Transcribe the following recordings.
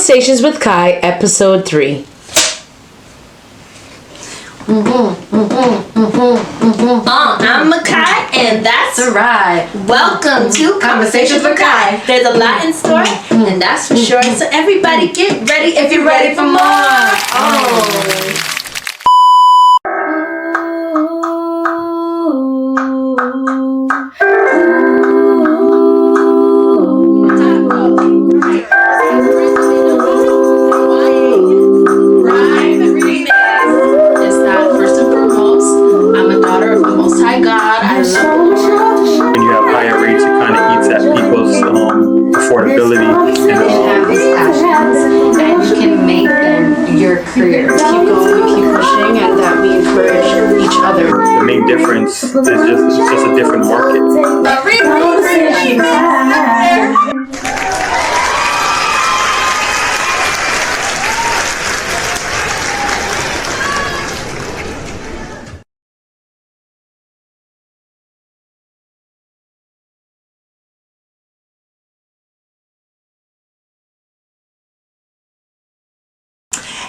Conversations with Khai, Episode 3. I'm Khai, and that's Sarai. Welcome to Conversations with Khai. There's a lot in store, and that's for sure. So everybody get ready if you're ready for more. Oh. Affordability have these passions, and you can make them your career. Keep going, keep pushing, and that we encourage each other. The main difference is just a different market.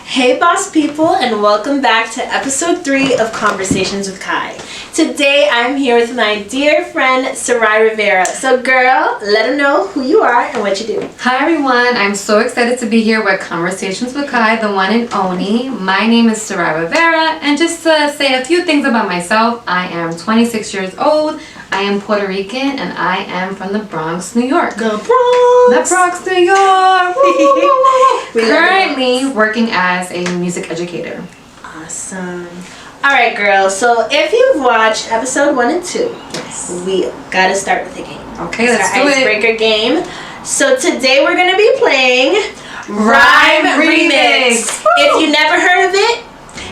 Hey boss people, and welcome back to episode 3 of Conversations with Khai. Today I'm here with my dear friend Sarai Rivera. So girl, let them know who you are and what you do. Hi everyone, I'm so excited to be here with Conversations with Khai, the one and only. My name is Sarai Rivera, and just to say a few things about myself, I am 26 years old, I am Puerto Rican, and I am from the Bronx, New York. The Bronx! The Bronx, New York! Currently working as a music educator. Awesome. Alright girl, so if you've watched episode 1 and 2, we gotta start with the game. Okay, let's do our it. icebreaker game. So today we're gonna be playing Rhyme Remix. If you never heard of it,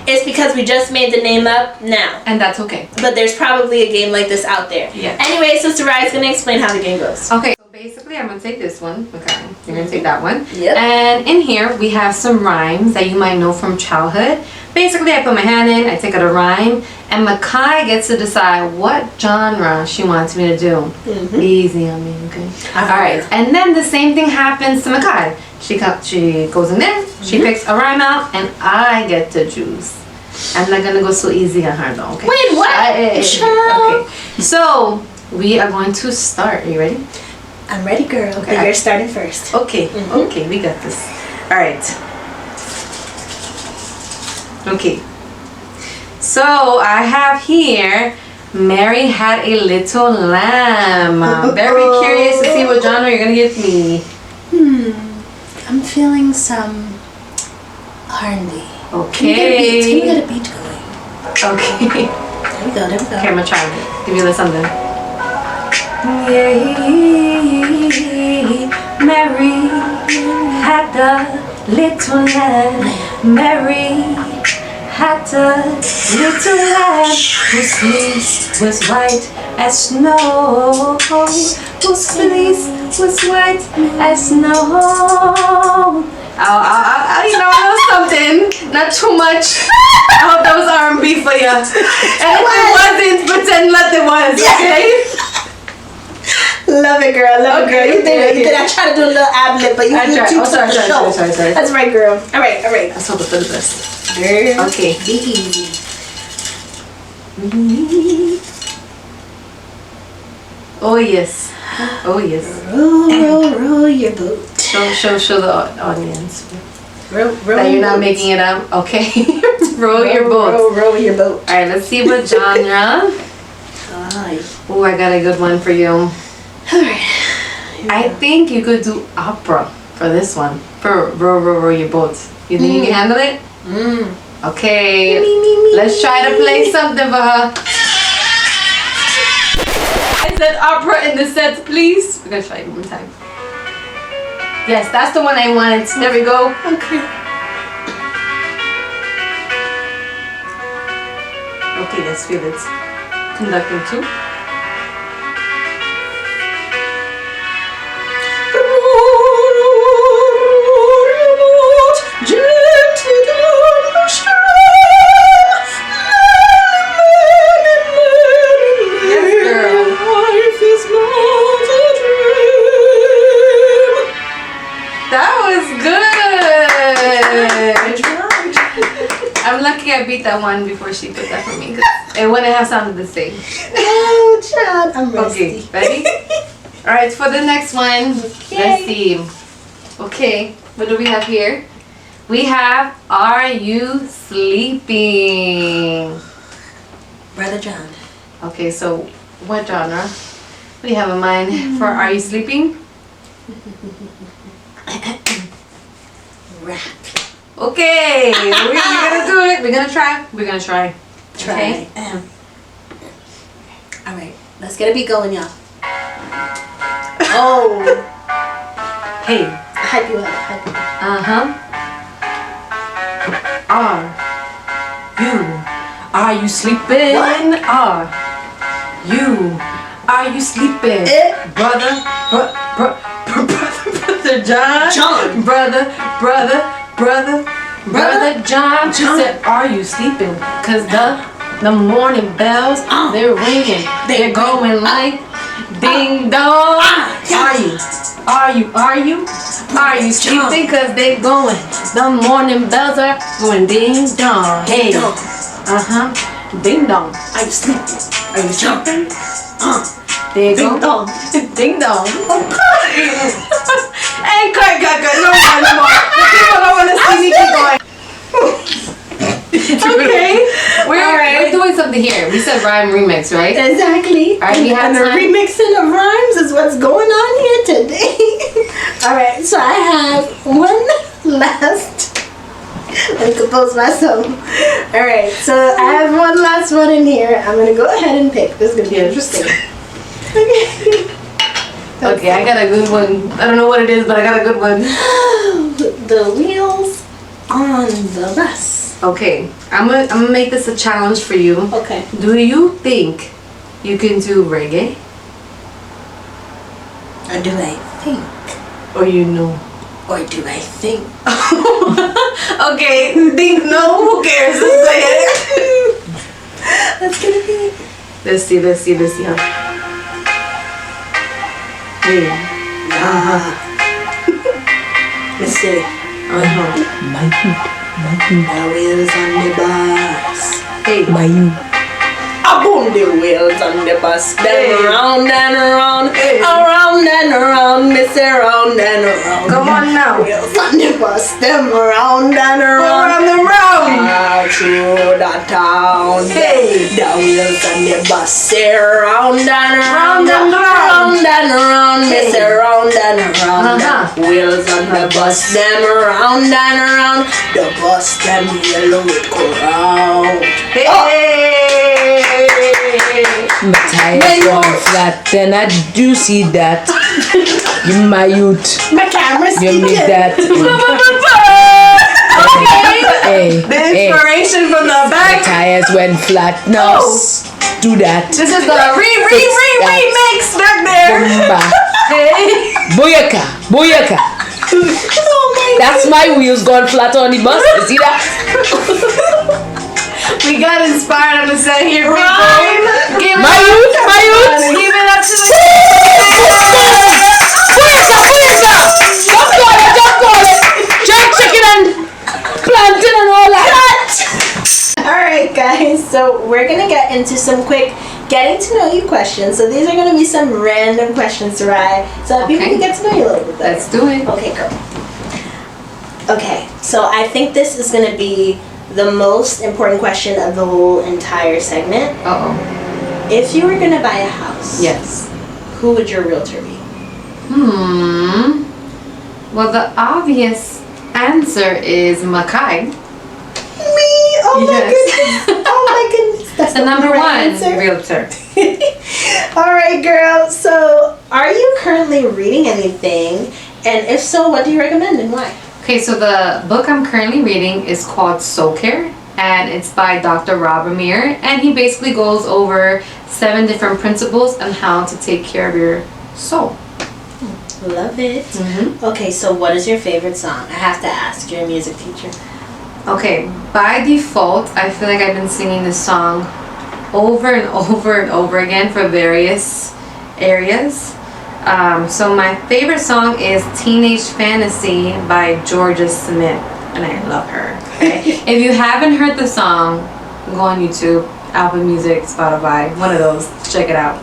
it's because we just made the name up now. And that's okay. But there's probably a game like this out there. Yeah. Anyway, so Sarai's gonna explain how the game goes. Okay, so basically I'm gonna take this one. Okay, you're gonna take that one. Yep. And in here we have some rhymes that you might know from childhood. Basically, I put my hand in, I take out a rhyme, and Khai gets to decide what genre she wants me to do. Mm-hmm. Easy on me, okay? Alright, and then the same thing happens to Khai. She goes in there, she picks a rhyme out, and I get to choose. I'm not gonna go so easy on her though, okay? Wait, what? Okay, so we are going to start. Are you ready? I'm ready, girl. Okay. But you're starting first. Okay, okay, we got this. Alright. Okay. So I have here, Mary had a little lamb. I'm very curious to see what genre you're gonna give me. I'm feeling some R&B. Okay. Can you get a beat going? Okay. There we go, there we go. Okay, I'm gonna try it. Give you a little something. Mary had a little lamb. Mary had a little lamb whose fleece was white as snow. Whose fleece was white as snow. You know something. Not too much. I hope that was R&B for you. And if it wasn't, pretend like it was, okay? Love it, girl. Love it, girl. You did it. I tried to do a little ad-lib, but you Sorry. That's right, girl. All right. Let's hope for the best. Girl. Okay. Be easy. Oh, yes. Oh, yes. Roll your boat. Show the audience. Roll that you're not making it up. Okay. roll your boat. Roll your boat. All right, let's see what genre. Oh, I got a good one for you. All right. I think you could do opera for this one. For roll your boat. You think you can handle it? Okay. Let's try to play something for her. I said opera in the sets, please. We're gonna try it one more time. Yes, that's the one I wanted. There we go. Okay. Okay, let's feel it. Conducting 2. That was good. that one before she put that for me. 'Cause it wouldn't have sounded the same. Oh, child, I'm rusty. Okay, ready? Alright, for the next one, let's see. Okay, what do we have here? We have Are You Sleeping? Brother John. Okay, so what genre? What do you have in mind for Are You Sleeping? Rap. Okay, we're gonna do it. We're gonna try. We're gonna try. Try. Okay. All right, let's get a beat going, y'all. Oh. Hey. Hype you up. Hype you up. Are you sleeping? What? Are you sleeping? Brother John. Brother John. She said, are you sleeping? 'Cause the morning bells, they're ringing. They're going like ding dong. Are you sleeping? 'Cause they going. The morning bells are going ding dong. Hey. Ding dong. Are you sleeping? Are you sleeping? There you Ding go. dong. Ding dong. Hey, good. No more. The people don't want to see me keep going. Okay. We're doing something here. We said rhyme remix, right? Exactly. Alright, we have and the time. remixing of rhymes is what's going on here today. Alright, so I have one last. Let me compose myself. Alright, so I have one last one in here. I'm gonna go ahead and pick. This is gonna be interesting. Okay, I got a good one. I don't know what it is, but I got a good one. The wheels on the bus. Okay, I'm gonna make this a challenge for you. Okay. Do you think you can do reggae? Or do I think? Or you know? Or do I think? Okay, think no, who cares? Let's say it. That's gonna be. Let's see, huh? Hey. Let's see. The wheels on the bus. Hey. Upon the wheels on the bus. Then Hey. round and around. Hey. Around and around. Miss around and around. Come on now. Wheels on the bus. Them round and around. Through the town. Hey. The wheels on the bus. Say round and around. Round and around. Round and around. Miss Hey. round and around. Uh-huh. Wheels on the bus. Them round and around. The bus them yellow with crown. Hey. My tires gone flat, then I do see that. You my youth, My camera's you need that. Okay. Hey, The hey, inspiration from the my back. tires went flat. Now do that. This is the remix back there. Bumba. Hey. Booyaka, booyaka. That's my wheels gone flat on the bus. You see that? We got inspired on the set here, people. Give it My up. youth, my youth. Give it up to the Booyaka, booyaka. Just call it. Jerk chicken and plantain and all that. Alright guys, so we're gonna get into some quick getting to know you questions. So these are gonna be some random questions, Sarai, so that people Okay. can get to know you a little bit better. Let's do it. Okay, girl. Okay, so I think this is gonna be the most important question of the whole entire segment. Uh-oh. If you were gonna buy a house, Yes. who would your realtor be? Well, the obvious answer is Khai. Me! Oh my Yes. goodness! Oh my goodness! That's The number right one answer. realtor. Alright, girl. So, are you currently reading anything? And if so, what do you recommend and why? Okay, so the book I'm currently reading is called Soul Care, and it's by Dr. Rob Amir, and he basically goes over 7 different principles on how to take care of your soul. Love it. Okay, so what is your favorite song? I have to ask. You're a music teacher. Okay, by default, I feel like I've been singing this song over and over and over again for various areas. So my favorite song is Teenage Fantasy by Georgia Smith, and I love her. Okay? If you haven't heard the song, Go on YouTube, Apple Music, Spotify, one of those. Check it out.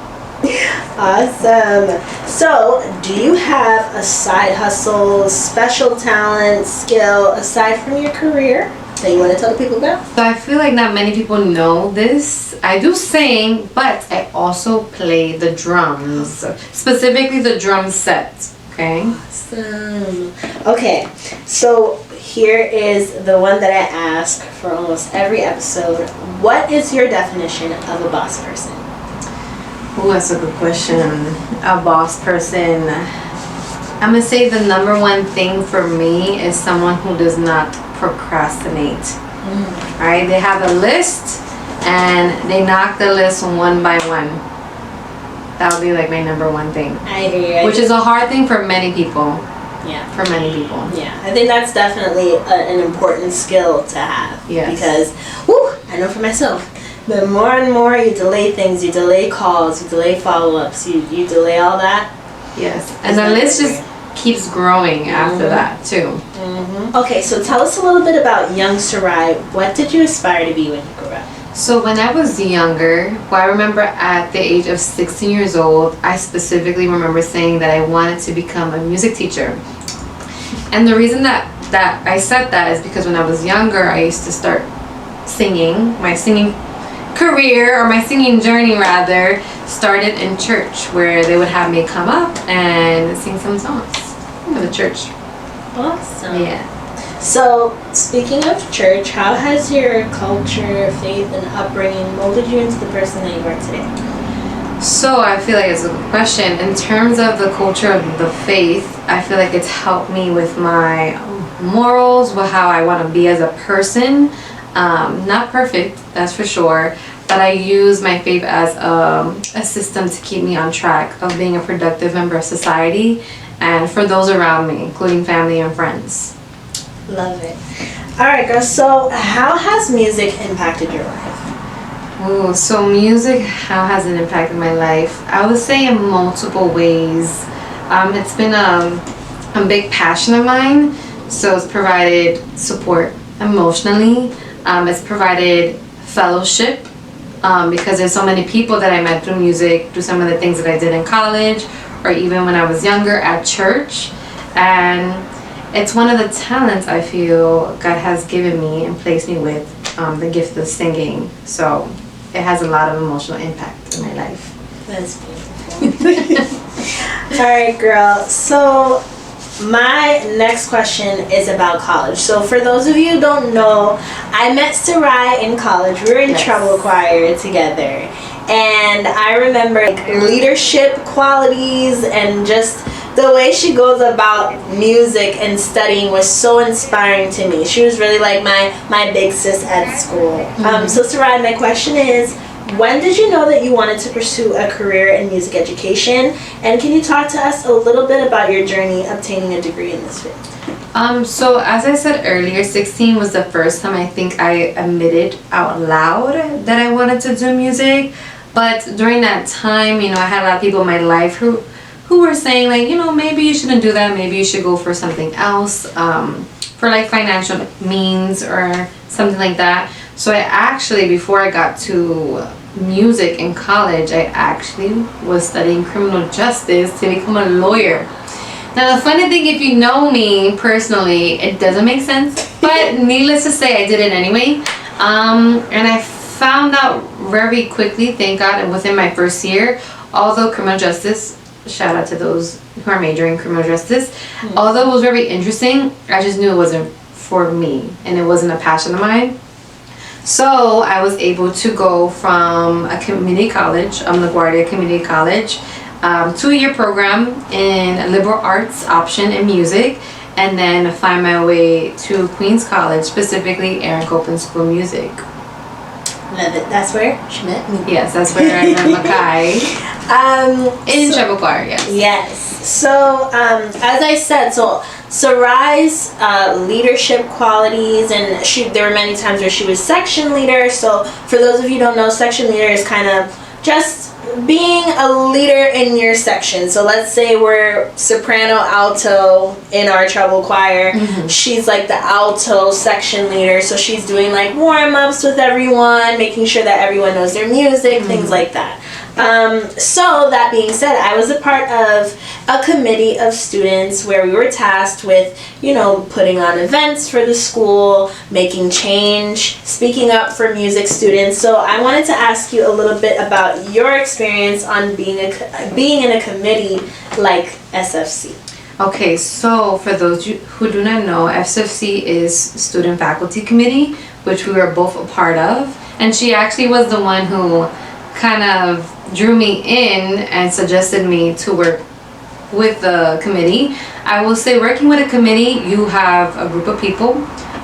Awesome. So, do you have a side hustle, special talent, skill aside from your career that you want to tell the people about? So I feel like not many people know this. I do sing, but I also play the drums, specifically the drum set. Okay. Awesome. Okay, so here is the one that I ask for almost every episode. What is your definition of a boss person? Oh, that's a good question. A boss person. I'm gonna say the number one thing for me is someone who does not procrastinate. Right? They have a list and they knock the list one by one. That would be like my number one thing. I hear you. Which is a hard thing for many people. Yeah. For many people. Yeah, I think that's definitely an important skill to have. Yes. Because, I know for myself, the more and more you delay things, you delay calls, you delay follow-ups, you delay all that. Yes. And the list just keeps growing after that too. Okay, so tell us a little bit about young Sarai. What did you aspire to be when you grew up? So when I was younger, I remember at the age of 16 years old, I specifically remember saying that I wanted to become a music teacher. And the reason that I said that is because when I was younger, I used to start singing. My singing career, or my singing journey rather, started in church, where they would have me come up and sing some songs in the church. Awesome. Yeah. So, speaking of church, how has your culture, faith, and upbringing molded you into the person that you are today? So I feel like it's a good question. In terms of the culture of the faith, I feel like it's helped me with my morals, with how I want to be as a person. Not perfect, that's for sure, but I use my faith as a system to keep me on track of being a productive member of society and for those around me, including family and friends. Love it. All right, girls. So, how has music impacted your life? Ooh, so music, how has it impacted my life? I would say in multiple ways. It's been a big passion of mine. So it's provided support emotionally. It's provided fellowship because there's so many people that I met through music, through some of the things that I did in college, or even when I was younger at church. And it's one of the talents I feel God has given me and placed me with, the gift of singing. So it has a lot of emotional impact in my life. That's beautiful. All right, girl. So my next question is about college. So for those of you who don't know, I met Sarai in college. We were in treble choir together. And I remember leadership qualities and just the way she goes about music and studying was so inspiring to me. She was really like my big sis at school. So Sarai, my question is, when did you know that you wanted to pursue a career in music education? And can you talk to us a little bit about your journey obtaining a degree in this field? So as I said earlier, 16 was the first time I think I admitted out loud that I wanted to do music. But during that time, I had a lot of people in my life who were saying like, maybe you shouldn't do that. Maybe you should go for something else, for like financial means or something like that. So I actually, before I got to music in college, I actually was studying criminal justice to become a lawyer. Now the funny thing, if you know me personally, it doesn't make sense, but needless to say, I did it anyway. And I found out very quickly, thank God, and within my first year, although criminal justice, shout out to those who are majoring in criminal justice, although it was very interesting, I just knew it wasn't for me and it wasn't a passion of mine. So I was able to go from a community college, LaGuardia Community College, 2-year program in liberal arts option in music, and then find my way to Queens College, specifically Aaron Copland School of Music. Love it. That's where she met me. Yes, that's where I met Khai. In treble choir, yes. Yes. So, as I said, so Sarai's leadership qualities, and there were many times where she was section leader. So, for those of you who don't know, section leader is kind of just being a leader in your section, so let's say we're soprano, alto in our treble choir. She's like the alto section leader, so she's doing like warm-ups with everyone, making sure that everyone knows their music, things like that. So that being said, I was a part of a committee of students where we were tasked with, you know, putting on events for the school, making change, speaking up for music students. So I wanted to ask you a little bit about your experience on being in a committee like SFC. Okay, so for those who do not know, SFC is Student Faculty Committee, which we were both a part of. And she actually was the one who kind of drew me in and suggested me to work with the committee. I will say, working with a committee, you have a group of people,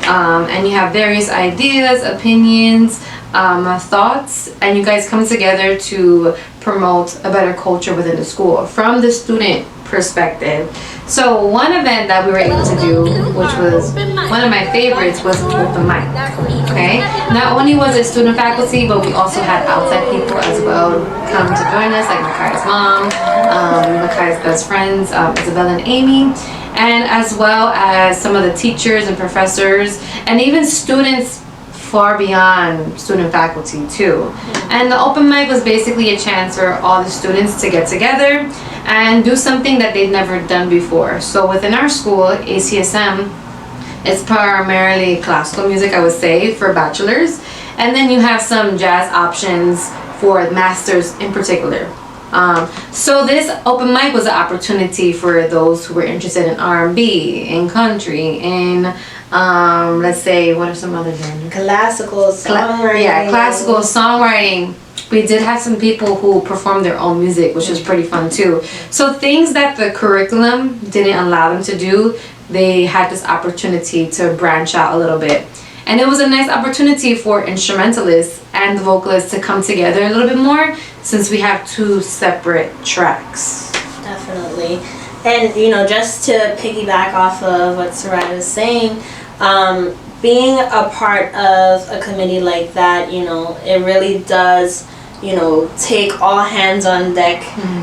and you have various ideas, opinions, thoughts, and you guys come together to promote a better culture within the school from the student perspective. So one event that we were able to do, which was one of my favorites, was open mic. Okay, not only was it student faculty, but we also had outside people as well come to join us, like Makai's mom, Makai's best friends, Isabella and Amy, and as well as some of the teachers and professors, and even students far beyond student faculty too. And the open mic was basically a chance for all the students to get together and do something that they'd never done before. So within our school, ACSM, it's primarily classical music, I would say, for bachelors. And then you have some jazz options for masters in particular. So this open mic was an opportunity for those who were interested in R&B, in country, in let's say, what are some other genres? Classical songwriting. Classical songwriting. We did have some people who performed their own music, which was pretty fun too. So things that the curriculum didn't allow them to do, they had this opportunity to branch out a little bit. And it was a nice opportunity for instrumentalists and the vocalists to come together a little bit more, since we have two separate tracks. Definitely. And, you know, just to piggyback off of what Sarai was saying, being a part of a committee like that, you know, it really does, you know, take all hands on deck,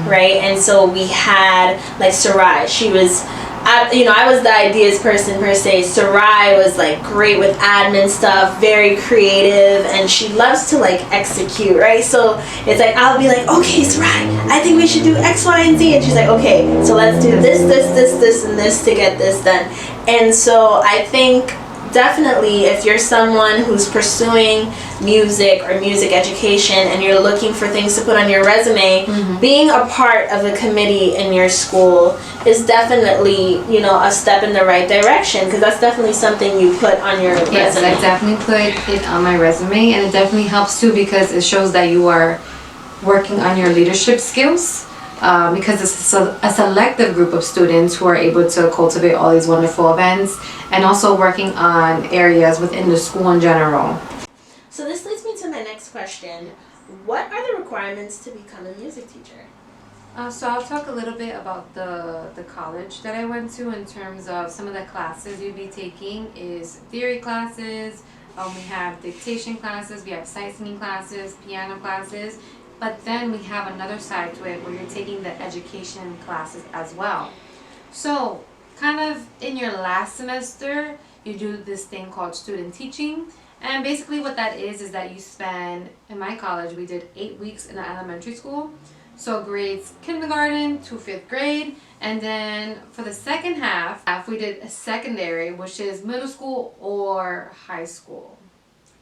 right? And so we had, like, Sarai, she was, I was the ideas person per se. Sarai was like great with admin stuff, very creative, and she loves to like execute, right? So it's like, I'll be like, okay, Sarai, I think we should do X, Y, and Z. And she's like, okay, so let's do this, and this to get this done. And so I think definitely if you're someone who's pursuing music or music education and you're looking for things to put on your resume, being a part of a committee in your school is definitely, you know, a step in the right direction, because that's definitely something you put on your resume. Yes, I definitely put it on my resume, and it definitely helps too, because it shows that you are working on your leadership skills. Because it's a selective group of students who are able to cultivate all these wonderful events, and also working on areas within the school in general. So this leads me to my next question. What are the requirements to become a music teacher? So I'll talk a little bit about the college that I went to in terms of some of the classes you'll be taking is theory classes, we have dictation classes, we have sight singing classes, piano classes. But then we have another side to it where you're taking the education classes as well. So kind of in your last semester, you do this thing called student teaching. And basically what that is that you spend, in my college, we did 8 weeks in an elementary school. So grades kindergarten to 5th grade. And then for the second half, we did a secondary, which is middle school or high school.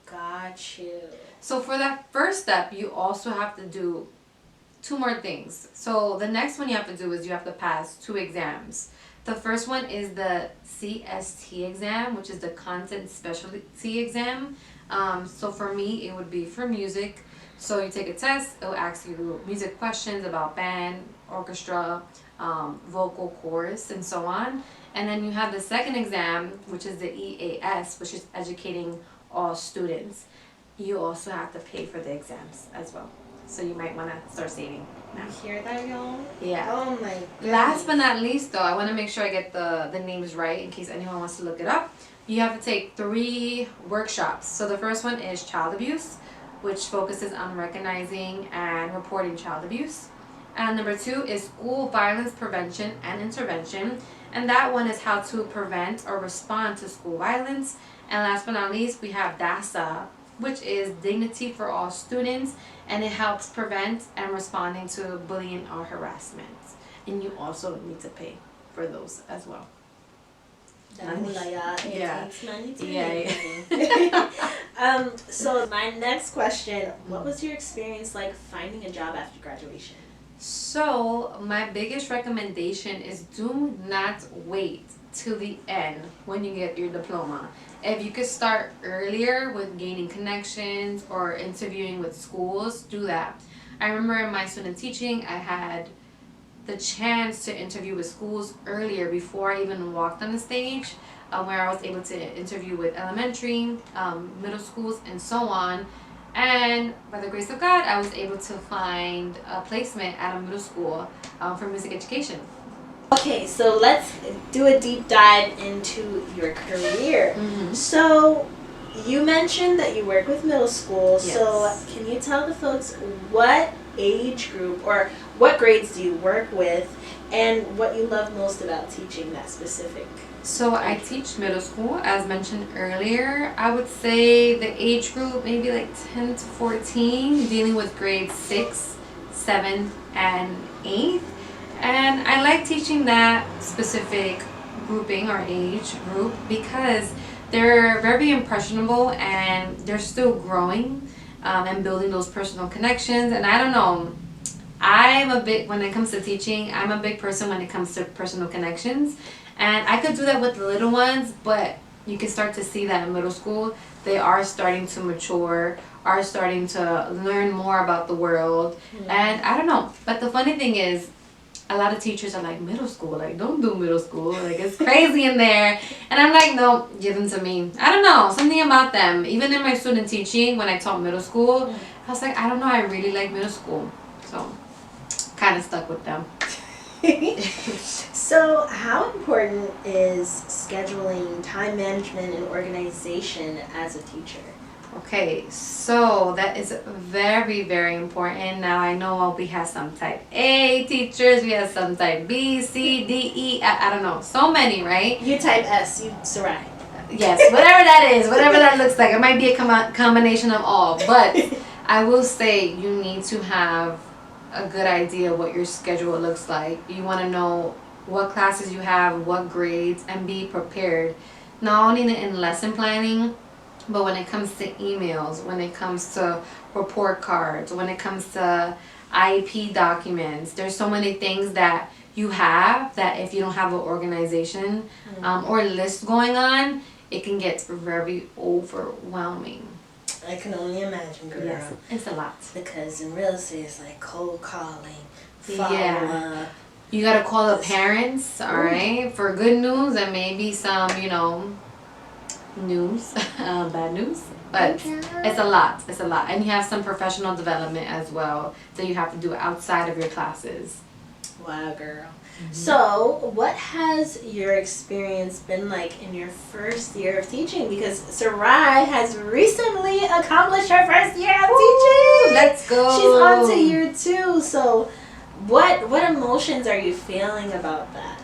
Got you. So for that first step, you also have to do 2 more things. So the next one you have to do is you have to pass 2 exams. The first one is the CST exam, which is the Content Specialty exam. So for me, it would be for music. So you take a test, it will ask you music questions about band, orchestra, vocal, chorus, and so on. And then you have the second exam, which is the EAS, which is educating all students. You also have to pay for the exams as well. So you might want to start saving now. You hear that, y'all? Yeah. Oh my goodness. Last but not least, though, I want to make sure I get the names right in case anyone wants to look it up. You have to take 3 workshops. So the first one is child abuse, which focuses on recognizing and reporting child abuse. And number 2 is school violence prevention and intervention. And that one is how to prevent or respond to school violence. And last but not least, we have DASA, which is Dignity for All Students, and it helps prevent and responding to bullying or harassment. And you also need to pay for those as well. Yeah. Yeah. So my next question, what was your experience like finding a job after graduation? So my biggest recommendation is do not wait till the end when you get your diploma. If you could start earlier with gaining connections or interviewing with schools, do that. I remember in my student teaching, I had the chance to interview with schools earlier before I even walked on the stage, where I was able to interview with elementary, middle schools, and so on. And by the grace of God, I was able to find a placement at a middle school for music education. Okay, so let's do a deep dive into your career. So you mentioned that you work with middle school. Yes. So can you tell the folks what age group or what grades do you work with and what you love most about teaching that specific? So I teach middle school, as mentioned earlier. I would say the age group maybe like 10 to 14, dealing with grades 6, 7, and 8. And I like teaching that specific grouping or age group because they're very impressionable and they're still growing and building those personal connections. And I don't know, when it comes to teaching, I'm a big person when it comes to personal connections. And I could do that with the little ones, but you can start to see that in middle school. They are starting to mature, are starting to learn more about the world. And I don't know, but the funny thing is, a lot of teachers are like, middle school, like, don't do middle school, like, it's crazy in there. And I'm like, no, give them to me. I don't know, something about them. Even in my student teaching, when I taught middle school, I was like, I don't know, I really like middle school. So, kind of stuck with them. So how important is scheduling, time management, and organization as a teacher? Okay, so that is very, very important. Now I know we have some type A teachers, we have some type B, C, D, E, I don't know, so many, right? You type S, you Sarai. Yes, whatever that is, whatever that looks like. It might be a combination of all, but I will say you need to have a good idea what your schedule looks like. You want to know what classes you have, what grades, and be prepared. Not only in lesson planning, but when it comes to emails, when it comes to report cards, when it comes to IEP documents, there's so many things that you have that if you don't have an organization or list going on, it can get very overwhelming. I can only imagine, girl. Yes, it's a lot. Because in real estate, it's like cold calling, follow up. You gotta call the parents, alright, for good news and maybe some, news, bad news. But it's a lot. It's a lot. And you have some professional development as well that you have to do outside of your classes. Wow, girl. So, what has your experience been like in your first year of teaching? Because Sarai has recently accomplished her first year of teaching. Let's go. She's on to year 2. So, what emotions are you feeling about that?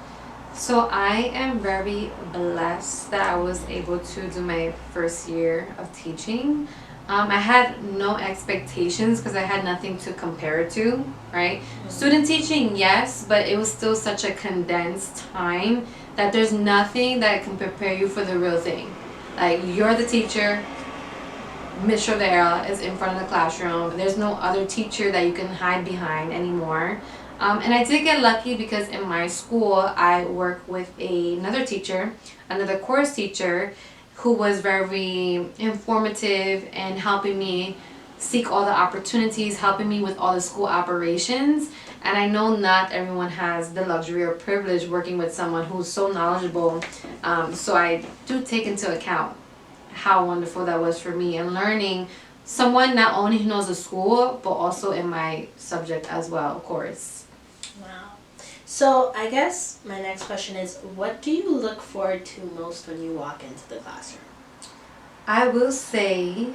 So I am very blessed that I was able to do my first year of teaching. I had no expectations because I had nothing to compare it to, right? Student teaching, yes, but it was still such a condensed time that there's nothing that can prepare you for the real thing. Like, you're the teacher, Ms.Rivera is in front of the classroom. There's no other teacher that you can hide behind anymore. And I did get lucky because in my school, I work with another teacher, another course teacher, who was very informative and helping me seek all the opportunities, helping me with all the school operations. And I know not everyone has the luxury or privilege working with someone who's so knowledgeable. So I do take into account how wonderful that was for me and learning someone not only who knows the school, but also in my subject as well, of course. Wow. So I guess my next question is, what do you look forward to most when you walk into the classroom? I will say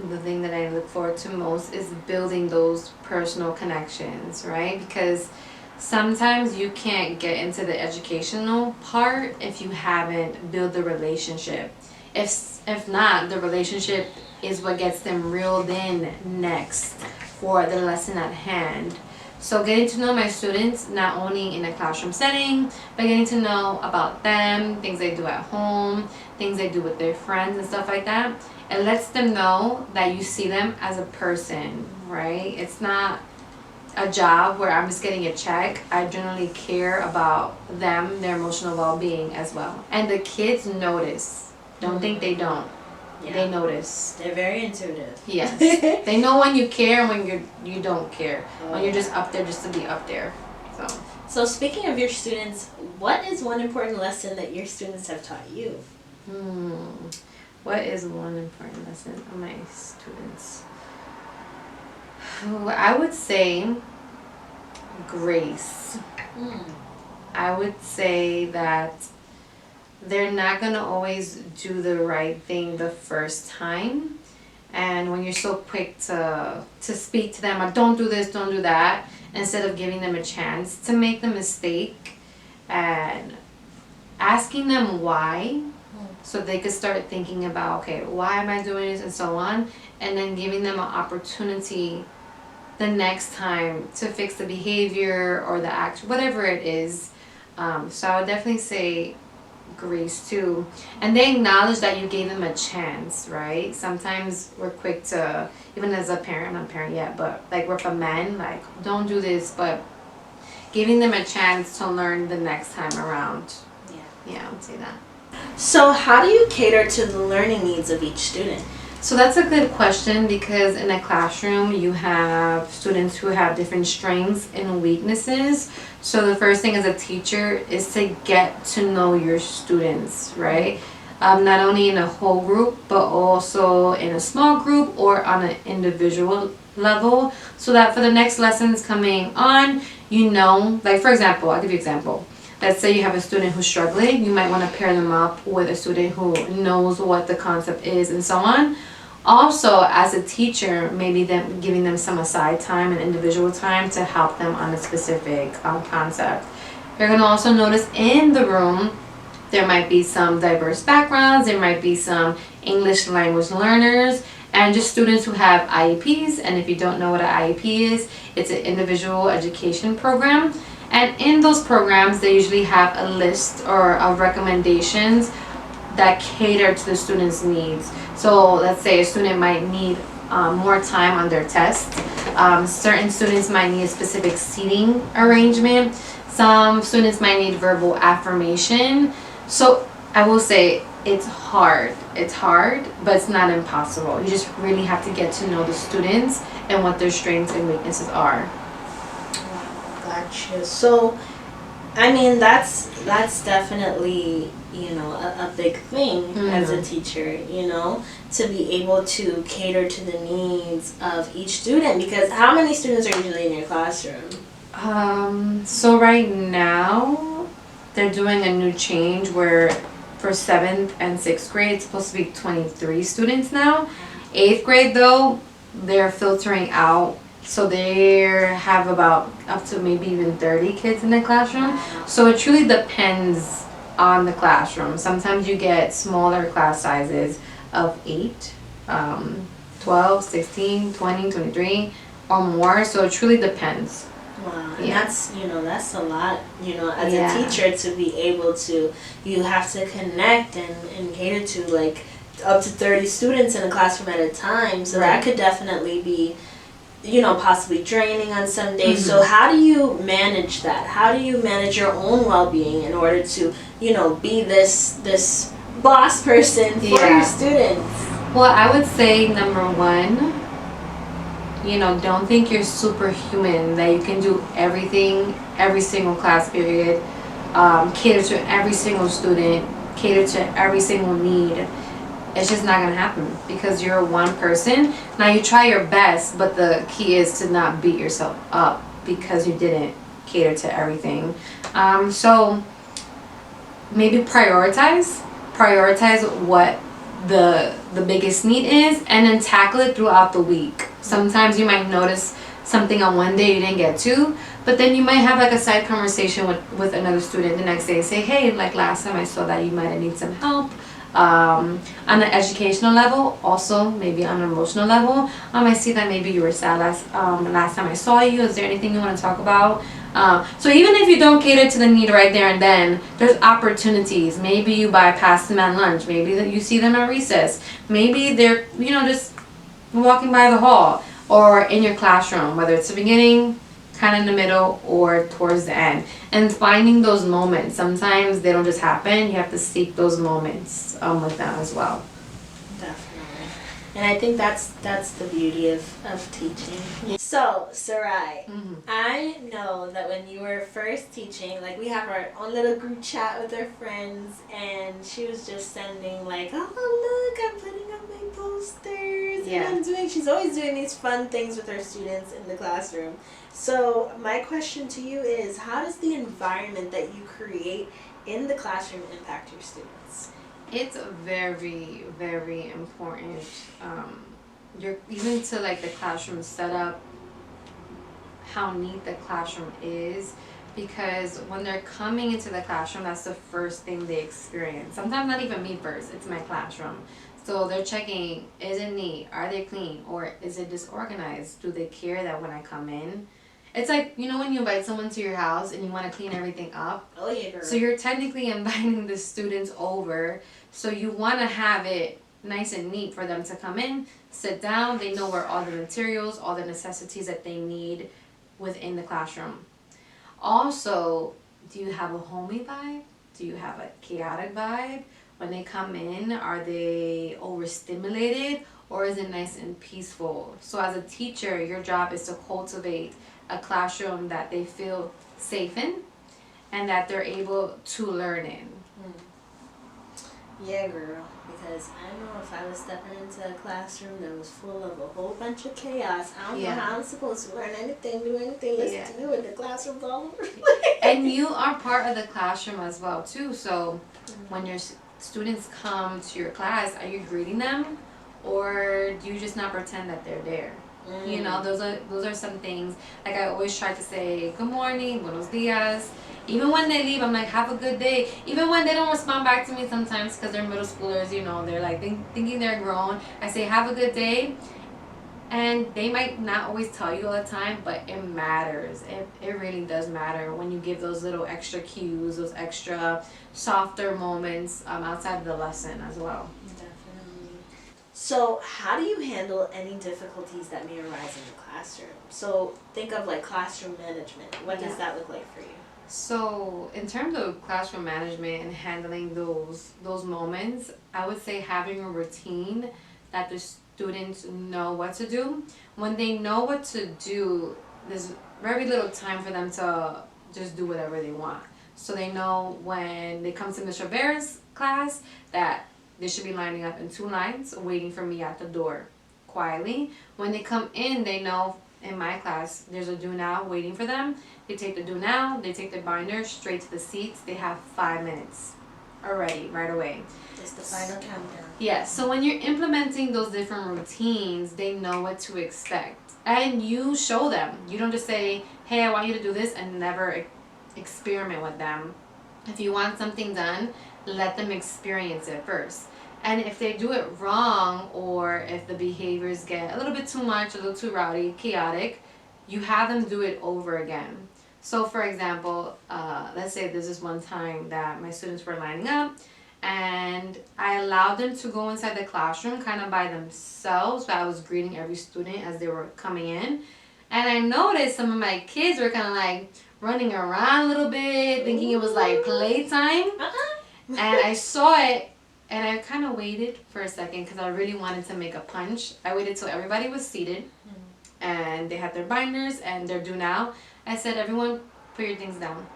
the thing that I look forward to most is building those personal connections, right? Because sometimes you can't get into the educational part if you haven't built the relationship. If not, the relationship is what gets them reeled in next for the lesson at hand. So getting to know my students, not only in a classroom setting, but getting to know about them, things they do at home, things they do with their friends and stuff like that. It lets them know that you see them as a person, right? It's not a job where I'm just getting a check. I generally care about them, their emotional well-being as well. And the kids notice. Don't think they don't. Yeah. They notice. They're very intuitive. Yes. They know when you care and when you don't care. When you're just up there just to be up there. So speaking of your students, what is one important lesson that your students have taught you? What is one important lesson of my students? I would say grace. I would say that they're not going to always do the right thing the first time. And when you're so quick to speak to them, or don't do this, don't do that, instead of giving them a chance to make the mistake and asking them why, so they could start thinking about, okay, why am I doing this and so on, and then giving them an opportunity the next time to fix the behavior or the action, whatever it is. So I would definitely say grace too, and they acknowledge that you gave them a chance, right? Sometimes we're quick to, even as a parent, I'm not a parent yet, but like with a man, like don't do this, but giving them a chance to learn the next time around. Yeah, I would say that. So how do you cater to the learning needs of each student? So that's a good question, because in a classroom you have students who have different strengths and weaknesses. So the first thing as a teacher is to get to know your students, right? Not only in a whole group, but also in a small group or on an individual level, so that for the next lessons coming on, you know, like for example, I'll give you an example. Let's say you have a student who's struggling, you might want to pair them up with a student who knows what the concept is and so on. Also, as a teacher, maybe them giving them some aside time and individual time to help them on a specific concept. You're going to also notice in the room, there might be some diverse backgrounds, there might be some English language learners, and just students who have IEPs. And if you don't know what an IEP is, it's an individual education program. And in those programs, they usually have a list or of recommendations that cater to the student's needs. So let's say a student might need more time on their test. Certain students might need a specific seating arrangement. Some students might need verbal affirmation. So I will say it's hard. It's hard, but it's not impossible. You just really have to get to know the students and what their strengths and weaknesses are. Gotcha. So, I mean, that's definitely, you know, a big thing as a teacher, you know, to be able to cater to the needs of each student, because how many students are usually in your classroom? So right now, they're doing a new change where for 7th and 6th grade, it's supposed to be 23 students now. 8th grade though, they're filtering out. So they have about up to maybe even 30 kids in the classroom. So it truly depends on the classroom. Sometimes you get smaller class sizes of 8, 12, 16, 20, 23 or more. So it truly depends. Wow, and that's, you know, that's a lot, you know, as a teacher to be able to, you have to connect and cater to like up to 30 students in a classroom at a time. So that could definitely be, you know, possibly draining on some days. So how do you manage that? How do you manage your own well-being in order to, you know, be this boss person for your students? Well, I would say number one, you know, don't think you're superhuman, that you can do everything, every single class period, cater to every single student, cater to every single need. It's just not gonna happen because you're one person. Now you try your best, but the key is to not beat yourself up because you didn't cater to everything. So maybe prioritize what the biggest need is, and then tackle it throughout the week. Sometimes you might notice something on one day you didn't get to, but then you might have like a side conversation with another student the next day and say, hey, like last time I saw that you might have need some help. On an educational level, also maybe on an emotional level, I see that maybe you were sad last time I saw you. Is there anything you want to talk about? So even if you don't cater to the need right there and then, there's opportunities. Maybe you bypass them at lunch. Maybe that you see them at recess. Maybe they're just walking by the hall or in your classroom, whether it's the beginning, kind of in the middle, or towards the end. And finding those moments. Sometimes they don't just happen. You have to seek those moments with them as well. Definitely. And I think that's the beauty of teaching. So, Sarai, I know that when you were first teaching, like we have our own little group chat with our friends, and she was just sending like, oh look, I'm putting up my posters, and she's always doing these fun things with her students in the classroom. So my question to you is, how does the environment that you create in the classroom impact your students? It's very, very important. You're even to like the classroom setup, how neat the classroom is, because when they're coming into the classroom, that's the first thing they experience. Sometimes not even me first, it's my classroom. So they're checking, is it neat? Are they clean? Or is it disorganized? Do they care that when I come in? It's like, when you invite someone to your house and you want to clean everything up. Oh, yeah, girl. So you're technically inviting the students over. So you want to have it nice and neat for them to come in, sit down. They know where all the materials, all the necessities that they need within the classroom. Also, do you have a homey vibe? Do you have a chaotic vibe? When they come in, are they overstimulated, or is it nice and peaceful? So as a teacher, your job is to cultivate a classroom that they feel safe in and that they're able to learn in. Yeah, girl, because I know if I was stepping into a classroom that was full of a whole bunch of chaos, I don't know how I'm supposed to learn anything, do anything, listen to you, and the classroom's all over. And you are part of the classroom as well, too. So when your students come to your class, are you greeting them, or do you just not pretend that they're there? Those are some things. Like I always try to say good morning, buenos dias. Even when they leave, I'm like, have a good day. Even when they don't respond back to me sometimes because they're middle schoolers, they're like thinking they're grown. I say have a good day, and they might not always tell you all the time, but it matters. It really does matter when you give those little extra cues, those extra softer moments outside of the lesson as well. So how do you handle any difficulties that may arise in the classroom? So think of like classroom management. What does that look like for you? So in terms of classroom management and handling those moments, I would say having a routine that the students know what to do. When they know what to do, there's very little time for them to just do whatever they want. So they know when they come to Ms.Rivera's class that they should be lining up in 2 lines, waiting for me at the door, quietly. When they come in, they know in my class, there's a do now waiting for them. They take the do now, they take their binder straight to the seats. They have 5 minutes already, right away. It's the final countdown. Yeah, so when you're implementing those different routines, they know what to expect. And you show them. You don't just say, hey, I want you to do this, and never experiment with them. If you want something done, let them experience it first. And if they do it wrong, or if the behaviors get a little bit too much, a little too rowdy, chaotic, you have them do it over again. So for example, let's say there's this one time that my students were lining up, and I allowed them to go inside the classroom kind of by themselves. So I was greeting every student as they were coming in. And I noticed some of my kids were kind of like running around a little bit, thinking it was like playtime. And I saw it, and I kind of waited for a second because I really wanted to make a punch. I waited till everybody was seated and they had their binders and their do now. I said, everyone, put your things down.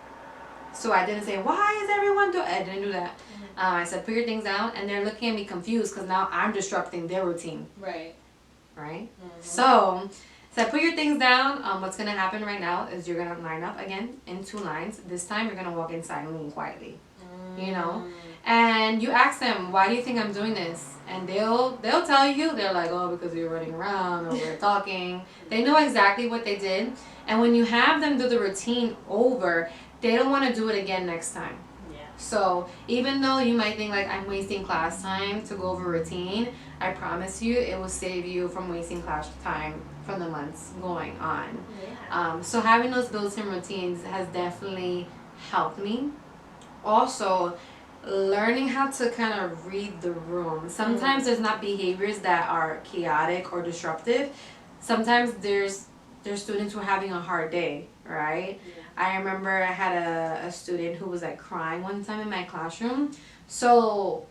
So I didn't say, why is everyone doing? I didn't do that. I said, put your things down, and they're looking at me confused because now I'm disrupting their routine. Right. So I said, put your things down. What's going to happen right now is you're going to line up again in 2 lines. This time you're going to walk in silently and quietly. And you ask them, why do you think I'm doing this? And they'll tell you, they're like, oh, because we were running around or we're talking. They know exactly what they did. And when you have them do the routine over, they don't want to do it again next time. Yeah. So even though you might think like I'm wasting class time to go over routine, I promise you it will save you from wasting class time from the months going on. Yeah. So having those built-in routines has definitely helped me. Also, learning how to kind of read the room. Sometimes there's not behaviors that are chaotic or disruptive. Sometimes there's students who are having a hard day, right? Yeah. I remember I had a student who was like crying one time in my classroom. So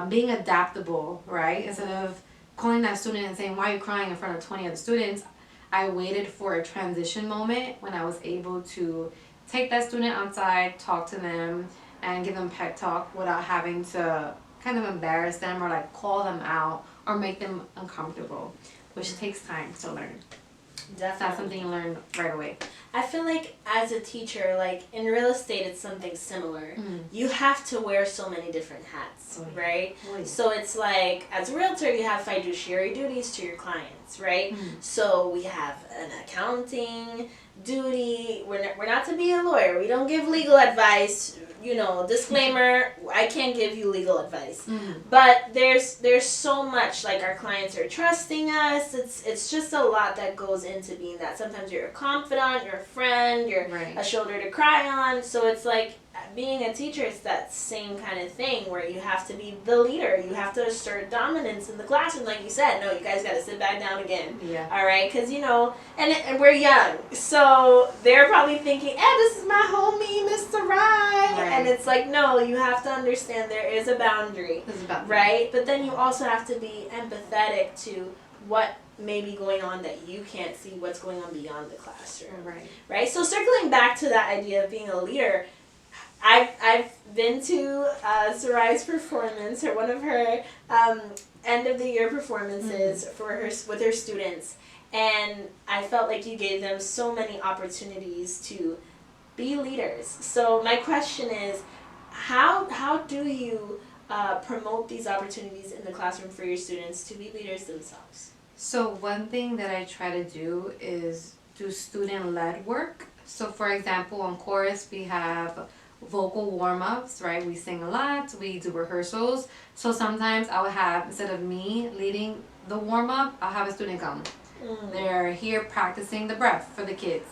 being adaptable, right? Instead of calling that student and saying, why are you crying in front of 20 other students? I waited for a transition moment when I was able to take that student outside, talk to them, and give them pep talk without having to kind of embarrass them or like call them out or make them uncomfortable, which takes time to learn. It's not Definitely. something you learn right away. I feel like as a teacher, like in real estate, it's something similar. You have to wear so many different hats, right? So it's like, as a realtor, you have fiduciary duties to your clients, right? So we have an accounting duty. We're not to be a lawyer. We don't give legal advice. You know, disclaimer, I can't give you legal advice. But there's so much, like our clients are trusting us. It's just a lot that goes into being that. Sometimes you're a confidant, you're a friend, you're a shoulder to cry on. So it's like being a teacher, it's that same kind of thing where you have to be the leader. You have to assert dominance in the classroom. Like you said, no, you guys got to sit back down again. Yeah. All right? Because, you know, and we're young. So they're probably thinking, this is my homie, Ms. Sarai. Right. And it's like, no, you have to understand there is a boundary. Right? But then you also have to be empathetic to what may be going on that you can't see, what's going on beyond the classroom. Right? So circling back to that idea of being a leader, I've been to Sarai's performance, or one of her end of the year performances for her with her students, and I felt like you gave them so many opportunities to be leaders. So my question is, how do you promote these opportunities in the classroom for your students to be leaders themselves? So one thing that I try to do is do student-led work. So for example, on chorus we have vocal warm-ups, right? We sing a lot, we do rehearsals. So sometimes I would have, instead of me leading the warm-up, I'll have a student come. They're here practicing the breath for the kids.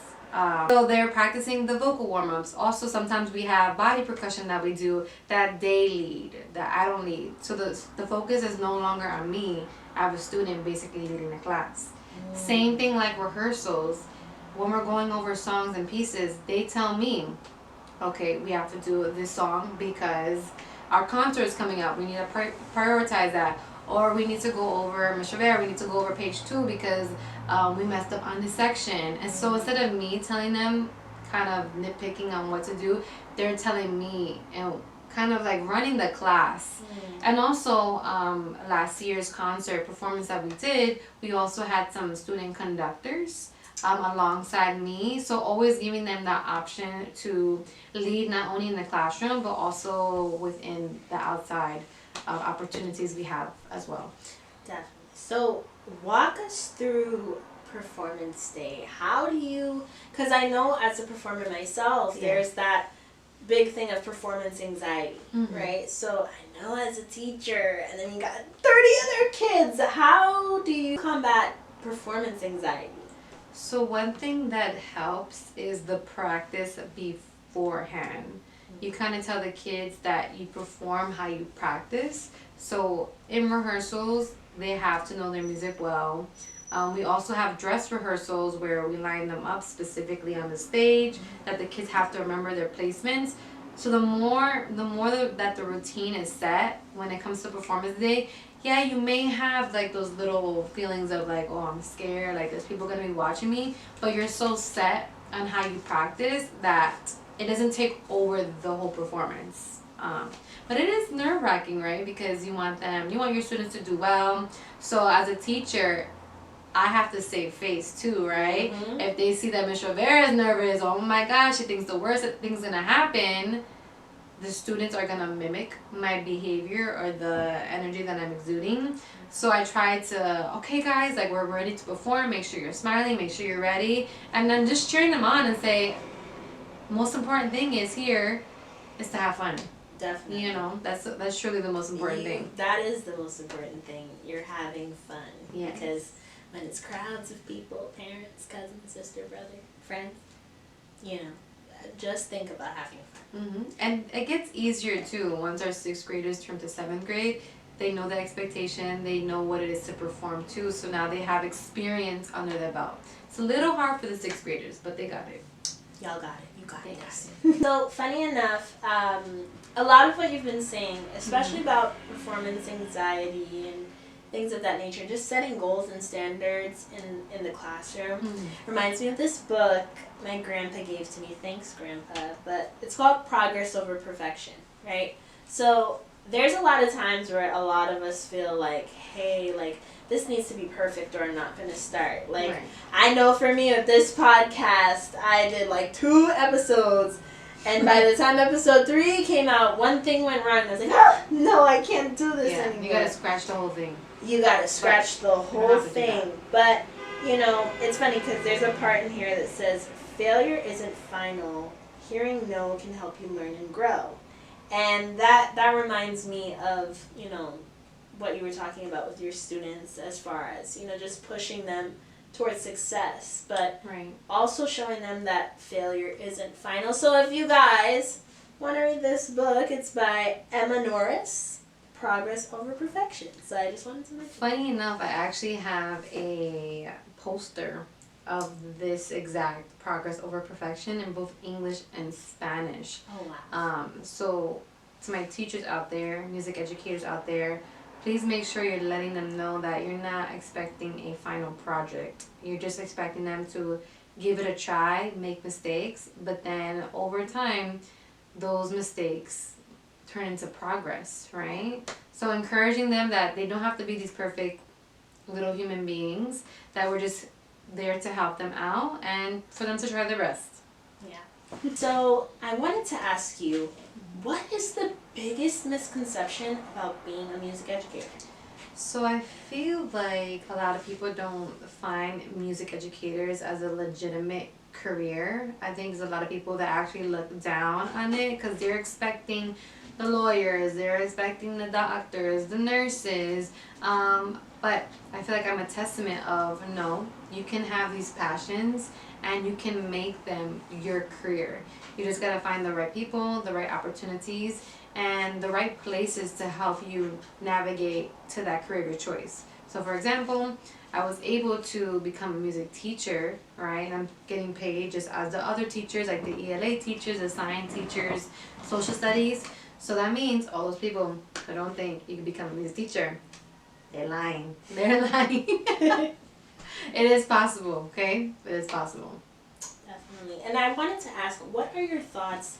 So they're practicing the vocal warm-ups. Also, sometimes we have body percussion that we do that they lead, that I don't lead. So the focus is no longer on me. I have a student basically leading the class. Same thing like rehearsals. When we're going over songs and pieces, they tell me, okay, we have to do this song because our concert is coming up. We need to prioritize that. Or we need to go over Ms.Rivera, we need to go over page 2 because we messed up on this section. And so instead of me telling them, kind of nitpicking on what to do, they're telling me and kind of like running the class. And also last year's concert performance that we did, we also had some student conductors alongside me, so always giving them that option to lead not only in the classroom but also within the outside opportunities we have as well. Definitely. So walk us through performance day. How do you, because I know as a performer myself, there's that big thing of performance anxiety, right? So I know as a teacher, and then you got 30 other kids, how do you combat performance anxiety? So one thing that helps is the practice beforehand. You kind of tell the kids that you perform how you practice. So in rehearsals, they have to know their music well. We also have dress rehearsals where we line them up specifically on the stage, that the kids have to remember their placements. So the more that the routine is set when it comes to performance day, yeah, you may have like those little feelings of like, oh, I'm scared, like there's people gonna be watching me, but you're so set on how you practice that it doesn't take over the whole performance. But it is nerve-wracking, right? Because you want your students to do well. So as a teacher, I have to save face too, right? If they see that Ms.Rivera is nervous, oh my gosh, she thinks the worst thing's gonna happen, the students are gonna mimic my behavior or the energy that I'm exuding. So I try to, okay guys, like we're ready to perform, make sure you're smiling, make sure you're ready, and then just cheering them on and say, most important thing is here is to have fun. Definitely. You know, that's truly the most important thing. That is the most important thing. You're having fun. Yes. Because when it's crowds of people, parents, cousins, sister, brother, friends, you know, just think about having fun. Mm-hmm. And it gets easier too once our 6th graders turn to 7th grade. They know the expectation, they know what it is to perform too, so now they have experience under their belt. It's a little hard for the 6th graders, but they got it. Y'all got it. You got Yes. it. So, funny enough, a lot of what you've been saying, especially about performance anxiety and things of that nature, just setting goals and standards in the classroom, reminds me of this book my grandpa gave to me. Thanks, Grandpa. But it's called Progress Over Perfection, right? So there's a lot of times where a lot of us feel like, hey, like, this needs to be perfect or I'm not going to start. Like, Right. I know for me with this podcast, I did like 2 episodes. And by the time episode 3 came out, one thing went wrong. I was like, oh, no, I can't do this anymore. You gotta scratch the whole thing. You gotta scratch the whole have to do thing. But, you know, it's funny because there's a part in here that says, failure isn't final. Hearing no can help you learn and grow. And that reminds me of, you know, what you were talking about with your students as far as, you know, just pushing them towards success, but Right. also showing them that failure isn't final. So if you guys want to read this book, it's by Emma Norris, Progress Over Perfection. So I just wanted to mention. Funny enough, I actually have a poster of this exact Progress Over Perfection in both English and Spanish. Oh, wow. So to my teachers out there, music educators out there, please make sure you're letting them know that you're not expecting a final project. You're just expecting them to give it a try, make mistakes, but then over time, those mistakes turn into progress, right? So encouraging them that they don't have to be these perfect little human beings, that we're just there to help them out and for them to try their best. Yeah. So I wanted to ask you, what is the biggest misconception about being a music educator? So I feel like a lot of people don't find music educators as a legitimate career. I think there's a lot of people that actually look down on it because they're expecting the lawyers, they're expecting the doctors, the nurses. But I feel like I'm a testament of, no, you can have these passions and you can make them your career. You just gotta find the right people, the right opportunities, and the right places to help you navigate to that career of your choice. So for example, I was able to become a music teacher, right? And I'm getting paid just as the other teachers, like the ELA teachers, the science teachers, social studies. So that means all those people who don't think you can become a music teacher, they're lying. They're lying. It is possible, okay? It is possible. Definitely. And I wanted to ask, what are your thoughts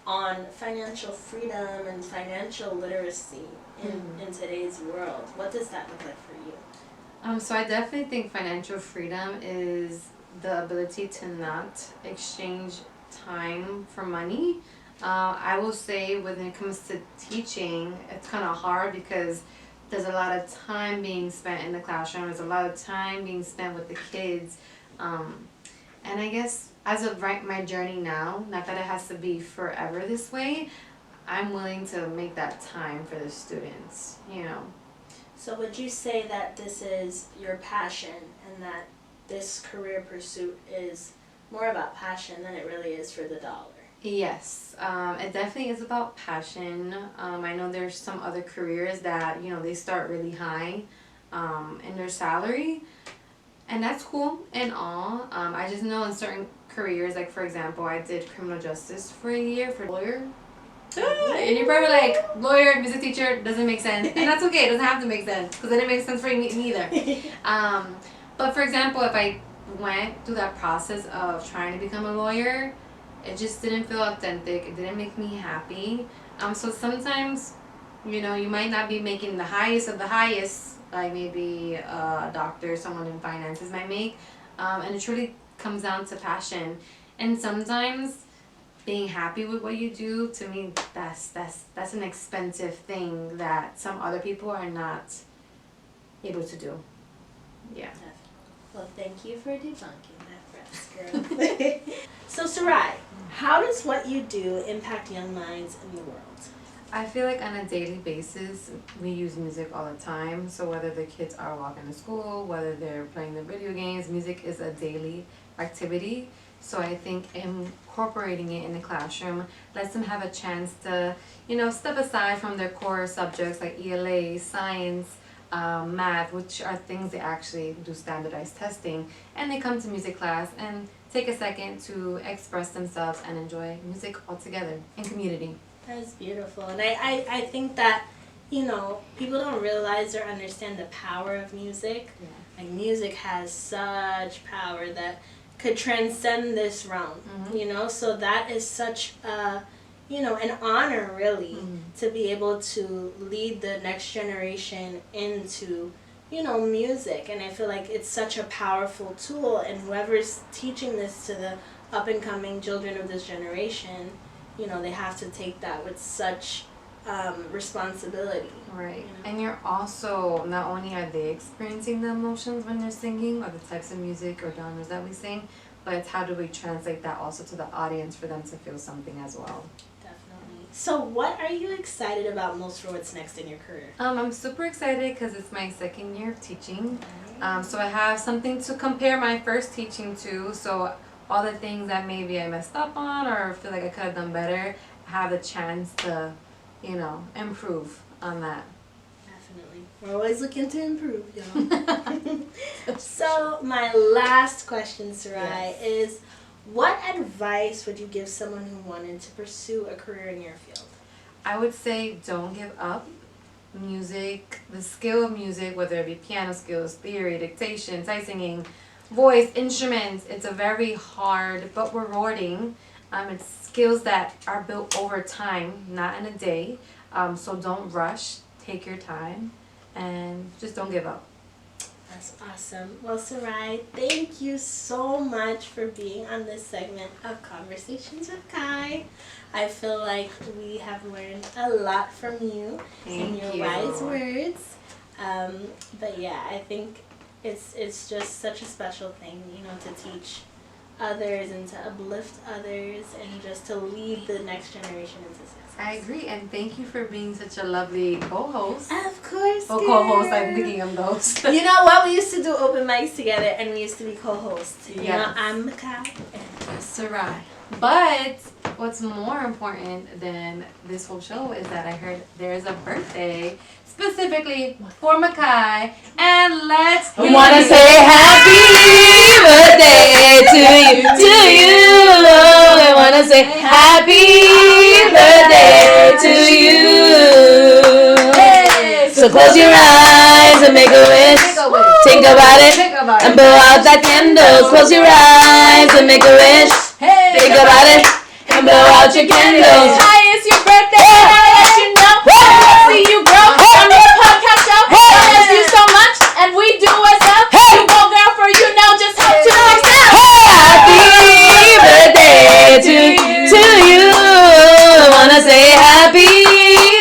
on financial freedom and financial literacy in today's world? What does that look like for you? So I definitely think financial freedom is the ability to not exchange time for money. I will say when it comes to teaching, it's kind of hard because there's a lot of time being spent in the classroom. There's a lot of time being spent with the kids. And I guess as of my journey now, not that it has to be forever this way, I'm willing to make that time for the students, you know. So would you say that this is your passion and that this career pursuit is more about passion than it really is for the dollar? Yes, it definitely is about passion. I know there's some other careers that, you know, they start really high in their salary, and that's cool and all. I just know in certain careers, like for example, I did criminal justice for a year for a lawyer. And you're probably like, lawyer, music teacher, doesn't make sense. And that's okay, it doesn't have to make sense, because it didn't make sense for me either. But for example, if I went through that process of trying to become a lawyer, it just didn't feel authentic. It didn't make me happy. So sometimes, you know, you might not be making the highest of the highest, like maybe a doctor, someone in finances might make. And it truly comes down to passion. And sometimes being happy with what you do, to me, that's an expensive thing that some other people are not able to do. Yeah. Well, thank you for debunking that for us, girl. So, Sarai, how does what you do impact young minds in the world? I feel like on a daily basis, we use music all the time. So whether the kids are walking to school, whether they're playing the video games, music is a daily activity. So I think incorporating it in the classroom lets them have a chance to, step aside from their core subjects like ELA, science, math, which are things they actually do standardized testing, and they come to music class and take a second to express themselves and enjoy music all together in community. That's beautiful. And I think that, people don't realize or understand the power of music. Yeah. Like, music has such power that could transcend this realm, So that is such an honor, really, to be able to lead the next generation into, music. And I feel like it's such a powerful tool, and whoever's teaching this to the up-and-coming children of this generation, they have to take that with such responsibility. Right. And you're also, not only are they experiencing the emotions when they're singing or the types of music or genres that we sing, but it's how do we translate that also to the audience for them to feel something as well. Definitely. So what are you excited about most for what's next in your career? I'm super excited because it's my second year of teaching. So I have something to compare my first teaching to. So all the things that maybe I messed up on or feel like I could have done better, have the chance to, improve on that. Definitely. We're always looking to improve, y'all. So my last question, Sarai, is what advice would you give someone who wanted to pursue a career in your field? I would say don't give up. Music, the skill of music, whether it be piano skills, theory, dictation, sight singing, voice, instruments, it's a very hard but rewarding. It's skills that are built over time, not in a day. So don't rush, take your time, and just don't give up. That's awesome. Well, Sarai, thank you so much for being on this segment of Conversations with Khai. I feel like we have learned a lot from you and your wise words. But yeah, I think it's just such a special thing, to teach others and to uplift others and just to lead the next generation into success. I agree, and thank you for being such a lovely co-host. Of course, Well, co-host, I'm thinking I'm the host. You know what? We used to do open mics together, and we used to be co-hosts. Yes. I'm Khai and Sarai. But what's more important than this whole show is that I heard there's a birthday specifically for Makai, and let's I wanna say happy birthday to you. I wanna say happy birthday to you. So close your eyes and make a wish. Think about it and blow out that candle. Close your eyes and make a wish. Think about it and blow out your candles. Hi, it's your birthday, and I let you know. See you grow on your podcast show. I love you so much, and we do what's up. You go, girl, for you know just how to myself. Happy birthday to you. I wanna say happy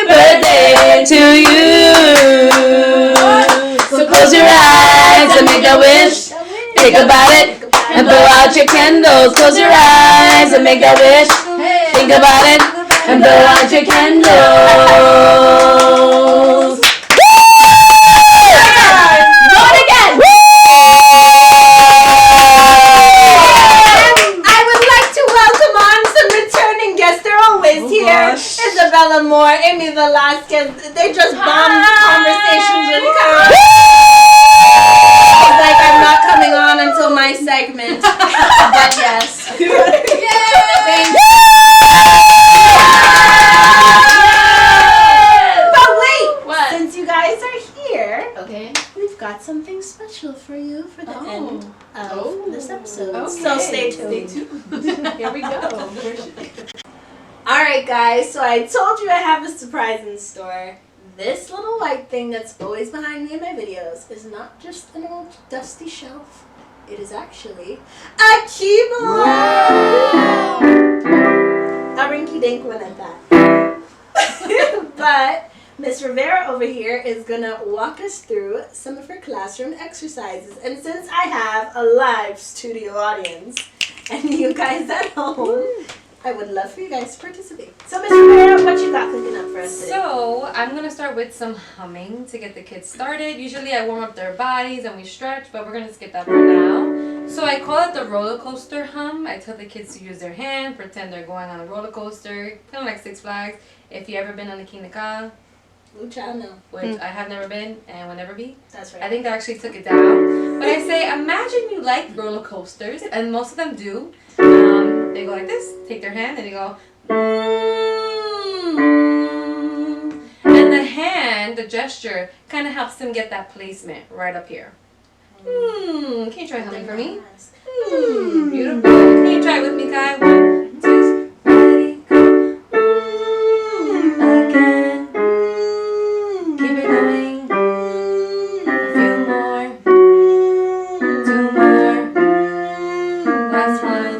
birthday to you. So close your eyes and make a wish. Think about it and blow out your candles. Close your eyes and make a wish. Think about it and blow out your candles. Do it again. I would like to welcome on some returning guests. They're always here. Isabella Moore, Amy Velasquez. They just bombed Conversations with Khai. It's like I'm not coming on until my segment. But yes. Thank you. But wait, since you guys are here, we've got something special for you for the end of this episode. So stay tuned. Here we go. Alright guys, so I told you I have a surprise in store. This little white thing that's always behind me in my videos is not just an old dusty shelf. It is actually a keyboard! squeaky dink one at that. But Ms. Rivera over here is gonna walk us through some of her classroom exercises. And since I have a live studio audience and you guys at home, I would love for you guys to participate. So Ms. Rivera, what you got cooking up for us today? So I'm gonna start with some humming to get the kids started. Usually I warm up their bodies and we stretch, but we're gonna skip that for now. So I call it the roller coaster hum. I tell the kids to use their hand, pretend they're going on a roller coaster, kind of like Six Flags. If you ever been on the King Ka, Which I know. which I have never been and will never be. That's right. I think they actually took it down. But I say, imagine you like roller coasters, and most of them do. They go like this, take their hand, and they go. And the hand, the gesture, kind of helps them get that placement right up here. Can you try humming for me? Beautiful. Can you try it with me, Khai? 1, 2, ready, go. Again. Keep it going. A few more. 2 more. Last one.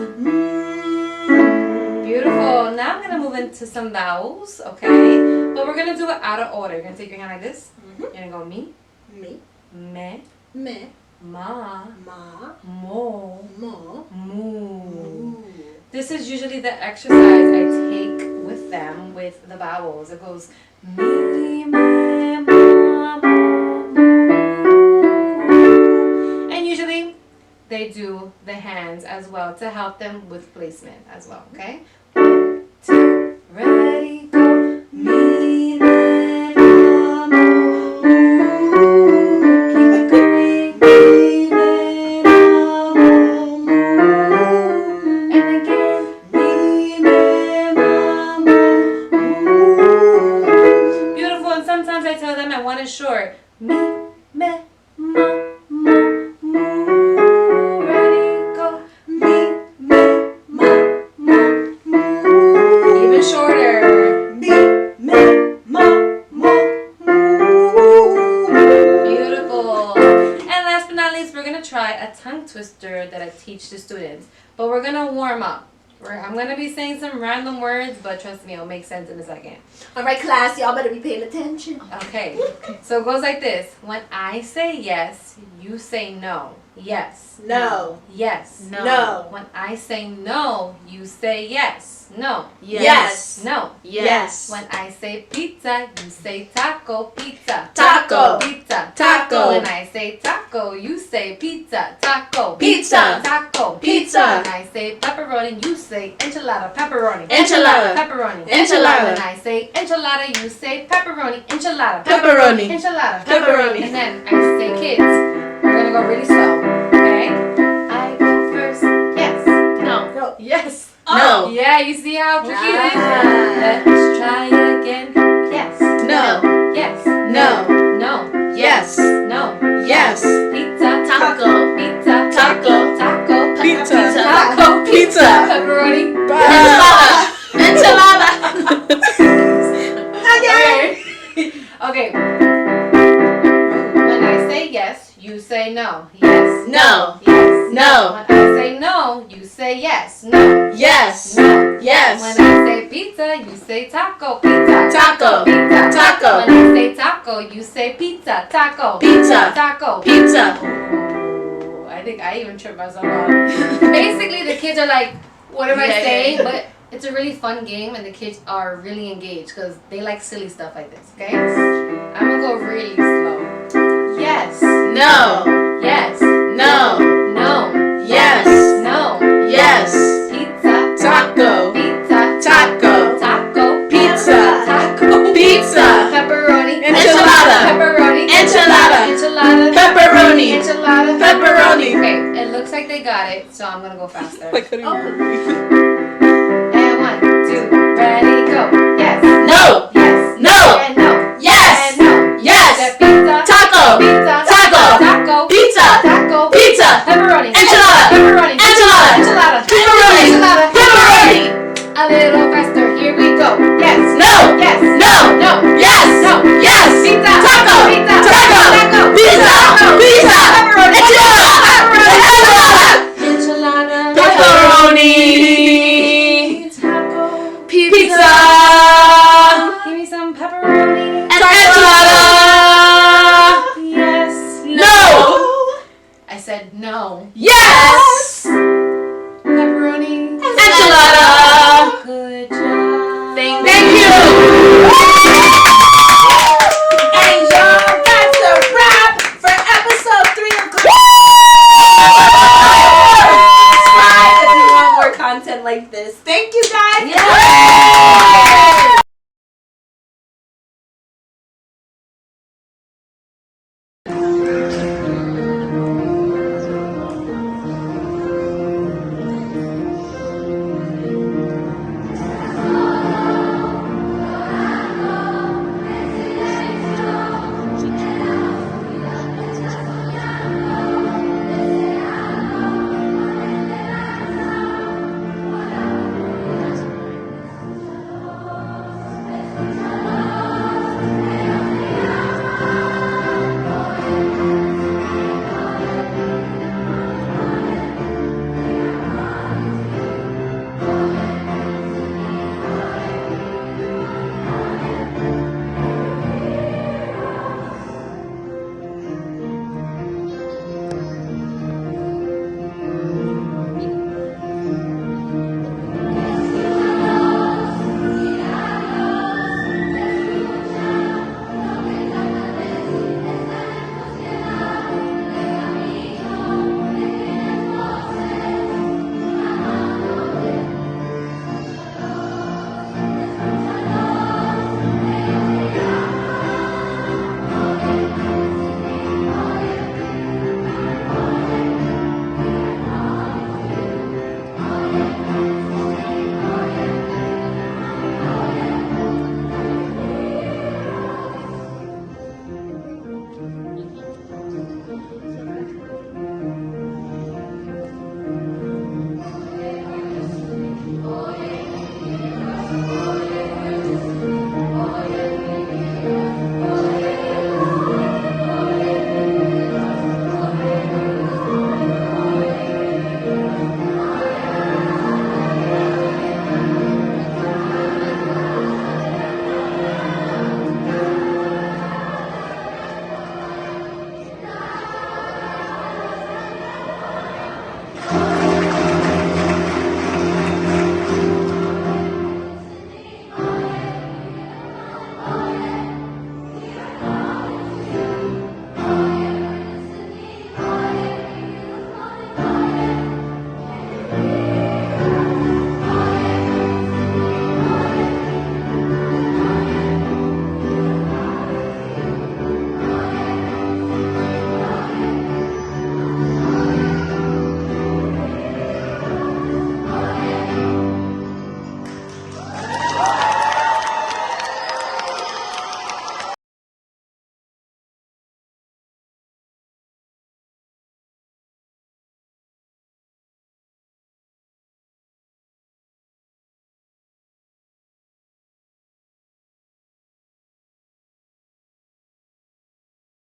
Beautiful. Now I'm gonna move into some vowels, okay? But we're gonna do it out of order. You're gonna take your hand like this. You're gonna go me, Me, me, me, ma, ma, mo, mo, moo. ooh. This is usually the exercise I take with them with the vowels. It goes me, me, ma, mo, moo. And usually they do the hands as well to help them with placement as well, okay? 1, 2, ready, go. Me, me, ma, mo, moo. Keep it going. Me, me, ma, mo, moo. And again. Me, me, ma, mo, moo. Beautiful. And sometimes I tell them I want it short. Me, me, ma, mo, moo. Ready, go. Me, me, ma, mo, moo. Even shorter. Me, me, ma, mo, moo. Beautiful. And last but not least, we're going to try a tongue twister that I teach the students. But we're going to warm up. I'm going to be saying some random words, but trust me, it'll make sense in a second. All right, class, y'all better be paying attention. Okay. So it goes like this. When I say yes, you say no. Yes. No. Yes. No. When I say no, you say yes. No. Yes. No. Yes. When I say pizza, you say taco. Pizza. Taco. Pizza. Taco. When I say taco, you say pizza. Taco. Pizza. Taco. Pizza. When I say pepperoni, you say enchilada. Pepperoni. Enchilada. Pepperoni. Enchilada. When I say enchilada, you say pepperoni. Enchilada. Pepperoni. Enchilada. Pepperoni. And then I say kids. We're gonna go really slow. Okay? I go first. Yes. No. Yes. No. Yeah, you see how tricky it is? Ah. Let's try again. Yes. No. Yes. No. No. Yes. No. Yes. Pizza. Taco. Pizza. Taco. Taco. Pizza. Taco. Pizza. Pepperoni. Enchilada. Okay. When I say yes, you say no. Yes. No. Yes. No. When I say no, you say yes. No. Yes. No. Yes. When I say pizza, you say taco. Pizza. Taco. Pizza. Taco. When I say taco, you say pizza. Taco. Pizza. Taco. Pizza. Ooh, I think I even tripped myself up. Basically, the kids are like, what am I saying? But it's a really fun game, and the kids are really engaged because they like silly stuff like this, okay? I'm going to go really slow. Yes. No. Yes. No. No. Yes. No. Yes. Pizza. Taco. Pizza. Taco. Taco. Pizza. Taco. Pizza. Pepperoni. Enchilada. Pepperoni. Enchilada. Enchilada. Pepperoni. Enchilada. Pepperoni. Okay, it looks like they got it, so I'm gonna go faster. Oh. And 1, 2, ready, go. Yes. No. Yes. No. And no. Yes. And no. Yes. The pizza. Taco. Pizza. Taco. Taco. Pizza. Taco. Pizza. Pepperoni. Enchilada. Pepperoni. Enchilada. Enchilada. Pepperoni. Enchilada. Pepperoni. A little faster. Here we go. Yes. No. Yes. No. No. Yes. No. Yes. Pizza. Taco. Pizza. Taco. Taco. Pizza. Taco. Pizza. Pepperoni. Enchilada. Enchilada. Pepperoni. Taco. Pizza. like this. Thank you guys.